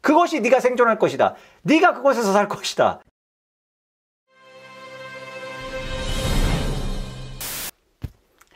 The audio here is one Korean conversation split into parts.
그것이 네가 생존할 것이다. 네가 그곳에서 살 것이다.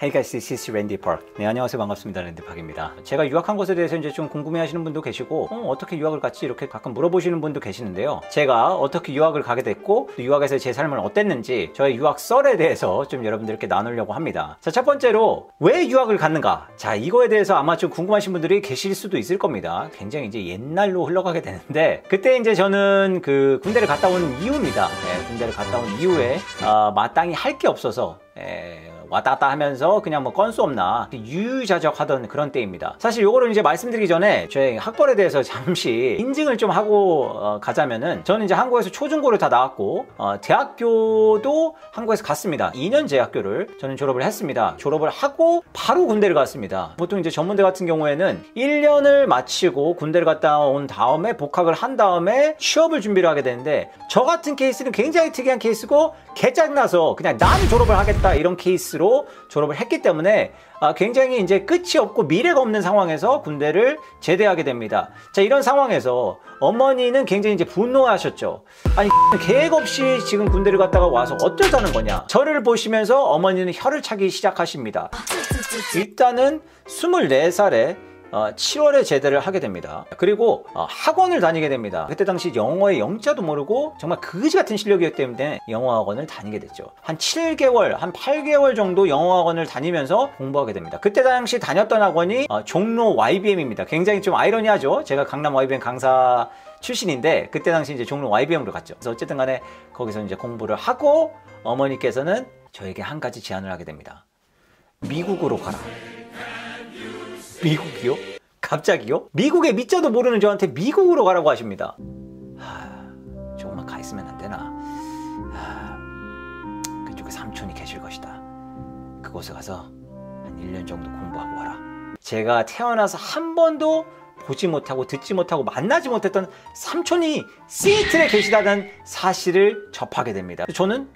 Hey guys, this is Randy Park. 네, 안녕하세요. 반갑습니다. 랜디 팍입니다. 제가 유학한 것에 대해서 이제 좀 궁금해 하시는 분도 계시고, 어떻게 유학을 갔지? 이렇게 가끔 물어보시는 분도 계시는데요. 제가 어떻게 유학을 가게 됐고, 또 유학에서 제 삶은 어땠는지, 저의 유학 썰에 대해서 좀 여러분들께 나누려고 합니다. 자, 첫 번째로, 왜 유학을 갔는가? 자, 이거에 대해서 아마 좀 궁금하신 분들이 계실 수도 있을 겁니다. 굉장히 이제 옛날로 흘러가게 되는데, 그때 이제 저는 그 군대를 갔다 온 이유입니다. 네, 군대를 갔다 온 이후에, 마땅히 할 게 없어서, 왔다 갔다 하면서 그냥 뭐 건수 없나 유유자적 하던 그런 때입니다. 사실 요거를 이제 말씀드리기 전에 저의 학벌에 대해서 잠시 인증을 좀 하고 가자면은, 저는 이제 한국에서 초중고를 다 나왔고 대학교도 한국에서 갔습니다. 2년제 학교를 저는 졸업을 했습니다. 졸업을 하고 바로 군대를 갔습니다. 보통 이제 전문대 같은 경우에는 1년을 마치고 군대를 갔다 온 다음에 복학을 한 다음에 취업을 준비를 하게 되는데, 저 같은 케이스는 굉장히 특이한 케이스고 개짜증나서 그냥 난 졸업을 하겠다 이런 케이스로 졸업을 했기 때문에 굉장히 이제 끝이 없고 미래가 없는 상황에서 군대를 제대하게 됩니다. 자, 이런 상황에서 어머니는 굉장히 이제 분노하셨죠. 아니, 계획 없이 지금 군대를 갔다가 와서 어쩌자는 거냐. 저를 보시면서 어머니는 혀를 차기 시작하십니다. 일단은 24살에 7월에 제대를 하게 됩니다. 그리고 학원을 다니게 됩니다. 그때 당시 영어의 영자도 모르고 정말 그지 같은 실력이었기 때문에 영어 학원을 다니게 됐죠. 한 7개월, 한 8개월 정도 영어 학원을 다니면서 공부하게 됩니다. 그때 당시 다녔던 학원이 종로 YBM입니다. 굉장히 좀 아이러니하죠. 제가 강남 YBM 강사 출신인데 그때 당시 이제 종로 YBM으로 갔죠. 그래서 어쨌든 간에 거기서 이제 공부를 하고 어머니께서는 저에게 한 가지 제안을 하게 됩니다. 미국으로 가라. 미국이요? 갑자기요? 미국의 밑자도 모르는 저한테 미국으로 가라고 하십니다. 조금만 가 있으면 안 되나? 그쪽에 삼촌이 계실 것이다. 그곳에 가서 한 1년 정도 공부하고 와라. 제가 태어나서 한 번도 보지 못하고 듣지 못하고 만나지 못했던 삼촌이 시애틀에 계시다는 사실을 접하게 됩니다. 저는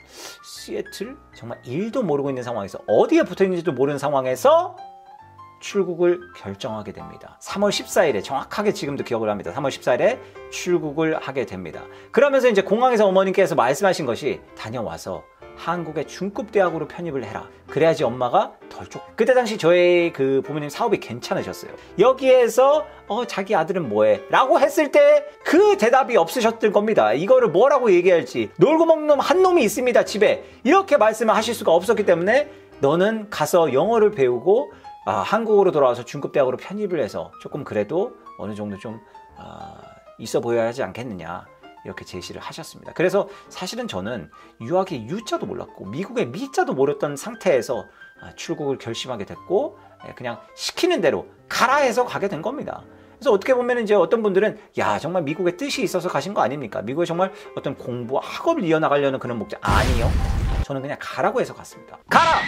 시애틀? 정말 일도 모르고 있는 상황에서, 어디에 붙어 있는지도 모르는 상황에서 출국을 결정하게 됩니다. 3월 14일에 정확하게 지금도 기억을 합니다. 3월 14일에 출국을 하게 됩니다. 그러면서 이제 공항에서 어머님께서 말씀하신 것이, 다녀와서 한국의 중급 대학으로 편입을 해라. 그래야지 엄마가 덜 쪽. 그때 당시 저의 그 부모님 사업이 괜찮으셨어요. 여기에서 자기 아들은 뭐해? 라고 했을 때 그 대답이 없으셨던 겁니다. 이거를 뭐라고 얘기할지. 놀고 먹는 놈 한 놈이 있습니다, 집에. 이렇게 말씀을 하실 수가 없었기 때문에, 너는 가서 영어를 배우고 한국으로 돌아와서 중급대학으로 편입을 해서 조금 그래도 어느 정도 좀 있어 보여야 하지 않겠느냐, 이렇게 제시를 하셨습니다. 그래서 사실은 저는 유학의 유자도 몰랐고 미국의 미자도 모르던 상태에서 출국을 결심하게 됐고, 그냥 시키는 대로 가라 해서 가게 된 겁니다. 그래서 어떻게 보면 이제 어떤 분들은, 야, 정말 미국의 뜻이 있어서 가신 거 아닙니까? 미국에 정말 어떤 공부, 학업을 이어나가려는 그런 목적. 아니요, 저는 그냥 가라고 해서 갔습니다. 가라!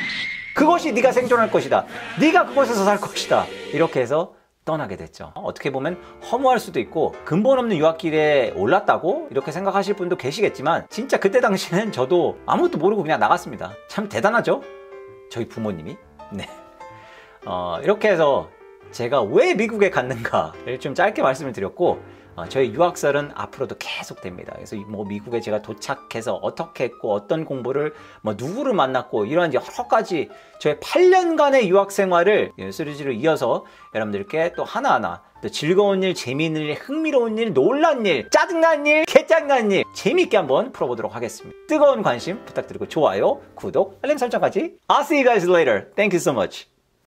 그것이 네가 생존할 것이다. 네가 그곳에서 살 것이다. 이렇게 해서 떠나게 됐죠. 어떻게 보면 허무할 수도 있고 근본 없는 유학길에 올랐다고 이렇게 생각하실 분도 계시겠지만, 진짜 그때 당시는 저도 아무것도 모르고 그냥 나갔습니다. 참 대단하죠? 저희 부모님이. 네. 이렇게 해서 제가 왜 미국에 갔는가를 좀 짧게 말씀을 드렸고, 저희 유학설은 앞으로도 계속 됩니다. 그래서 뭐 미국에 제가 도착해서 어떻게 했고, 어떤 공부를, 뭐 누구를 만났고, 이런 여러 가지 저의 8년간의 유학 생활을 시리즈로 이어서 여러분들께 또 하나하나 또 즐거운 일, 재미있는 일, 흥미로운 일, 놀란 일, 짜증난 일, 개짜증난 일 재미있게 한번 풀어보도록 하겠습니다. 뜨거운 관심 부탁드리고 좋아요, 구독, 알림 설정까지. I'll see you guys later. Thank you so much.